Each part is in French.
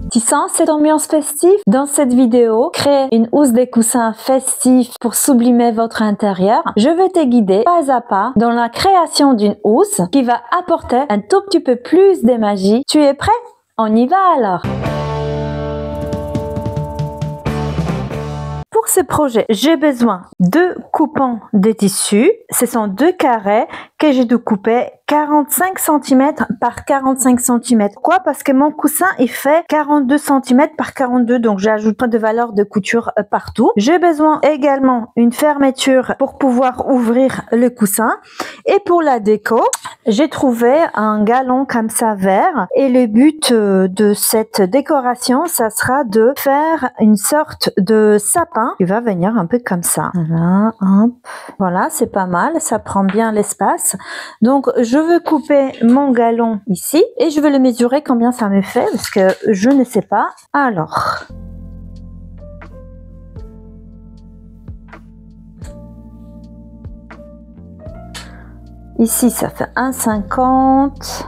Tu sens cette ambiance festive? Dans cette vidéo, créer une housse des coussins festifs pour sublimer votre intérieur. Je vais te guider pas à pas dans la création d'une housse qui va apporter un tout petit peu plus de magie. Tu es prêt? On y va alors! Pour ce projet, j'ai besoin de coupons de tissu. Ce sont 2 carrés que j'ai dû couper 45 cm par 45 cm. Pourquoi? Parce que mon coussin il fait 42 cm par 42, donc j'ajoute pas de valeur de couture partout. J'ai besoin également une fermeture pour pouvoir ouvrir le coussin. Et pour la déco, j'ai trouvé un galon comme ça vert. Et le but de cette décoration, ça sera de faire une sorte de sapin qui va venir un peu comme ça. Voilà, hop. Voilà, c'est pas mal, ça prend bien l'espace. Donc je veux couper mon galon ici et je vais le mesurer combien ça me fait parce que je ne sais pas. Alors, ici ça fait 1,50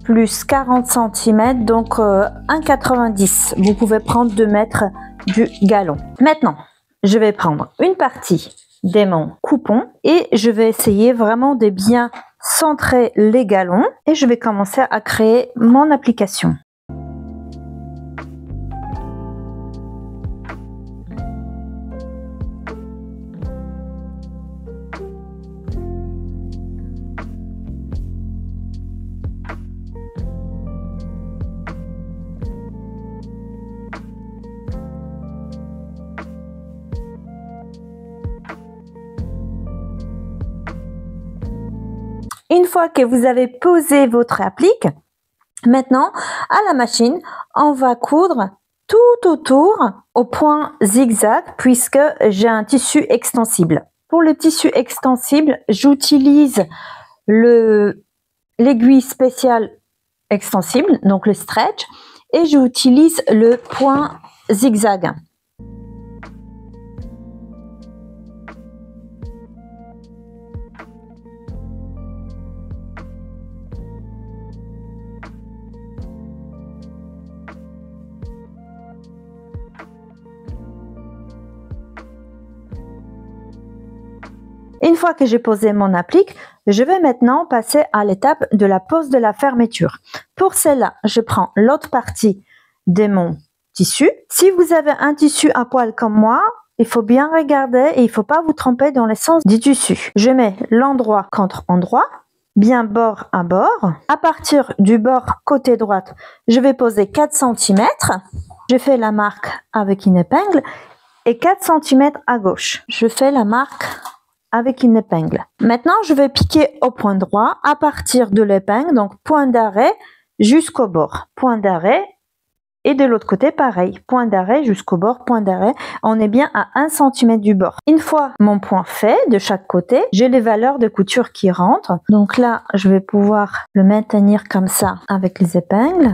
plus 40 cm, donc 1,90. Vous pouvez prendre 2 mètres du galon. Maintenant, je vais prendre une partie de mon coupon et je vais essayer vraiment de bien centrer les galons et je vais commencer à créer mon application. Une fois que vous avez posé votre applique, maintenant à la machine, on va coudre tout autour au point zigzag puisque j'ai un tissu extensible. Pour le tissu extensible, j'utilise l'aiguille spéciale extensible, donc le stretch, et j'utilise le point zigzag. Une fois que j'ai posé mon applique, je vais maintenant passer à l'étape de la pose de la fermeture. Pour cela, je prends l'autre partie de mon tissu. Si vous avez un tissu à poil comme moi, il faut bien regarder et il ne faut pas vous tromper dans le sens du tissu. Je mets l'endroit contre endroit, bien bord à bord. À partir du bord côté droite, je vais poser 4 cm. Je fais la marque avec une épingle et 4 cm à gauche. Je fais la marque avec une épingle. Maintenant, je vais piquer au point droit à partir de l'épingle, donc point d'arrêt jusqu'au bord. Point d'arrêt et de l'autre côté, pareil. Point d'arrêt jusqu'au bord, point d'arrêt. On est bien à 1 cm du bord. Une fois mon point fait de chaque côté, j'ai les valeurs de couture qui rentrent. Donc là, je vais pouvoir le maintenir comme ça avec les épingles.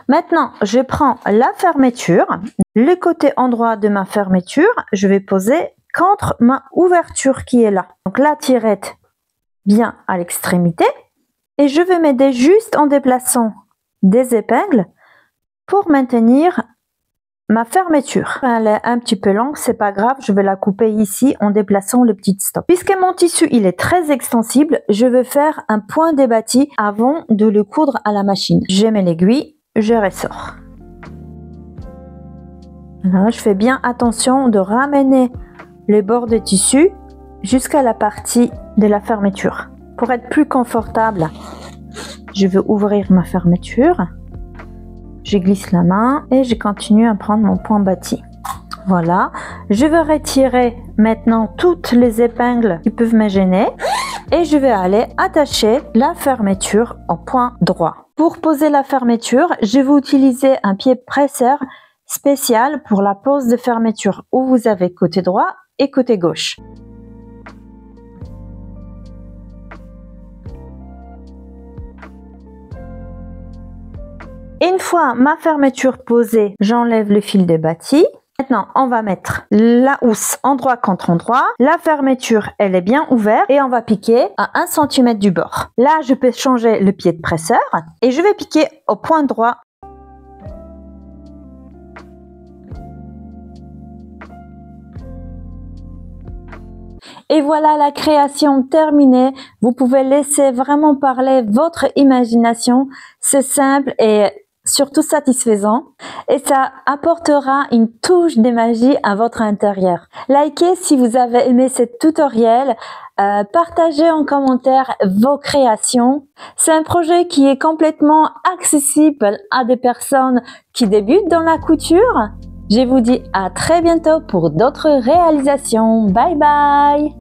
Maintenant, je prends la fermeture. Le côté endroit de ma fermeture, je vais poser contre ma ouverture qui est là. Donc la tirette bien à l'extrémité. Et je vais m'aider juste en déplaçant des épingles pour maintenir ma fermeture. Elle est un petit peu longue, c'est pas grave, je vais la couper ici en déplaçant le petit stop. Puisque mon tissu il est très extensible, je vais faire un point débattu avant de le coudre à la machine. Je mets l'aiguille. Je ressors. Là, je fais bien attention de ramener les bords de tissu jusqu'à la partie de la fermeture. Pour être plus confortable, je vais ouvrir ma fermeture. Je glisse la main et je continue à prendre mon point bâti. Voilà. Je vais retirer maintenant toutes les épingles qui peuvent me gêner et je vais aller attacher la fermeture au point droit. Pour poser la fermeture, je vais utiliser un pied presseur spécial pour la pose de fermeture où vous avez côté droit et côté gauche. Une fois ma fermeture posée, j'enlève le fil de bâti Maintenant, on va mettre la housse endroit contre endroit. La fermeture, elle est bien ouverte et on va piquer à 1 cm du bord. Là, je peux changer le pied de presseur et je vais piquer au point droit. Et voilà la création terminée. Vous pouvez laisser vraiment parler votre imagination. C'est simple et surtout satisfaisant. Et ça apportera une touche de magie à votre intérieur. Likez si vous avez aimé ce tutoriel. Partagez en commentaire vos créations. C'est un projet qui est complètement accessible à des personnes qui débutent dans la couture. Je vous dis à très bientôt pour d'autres réalisations. Bye bye!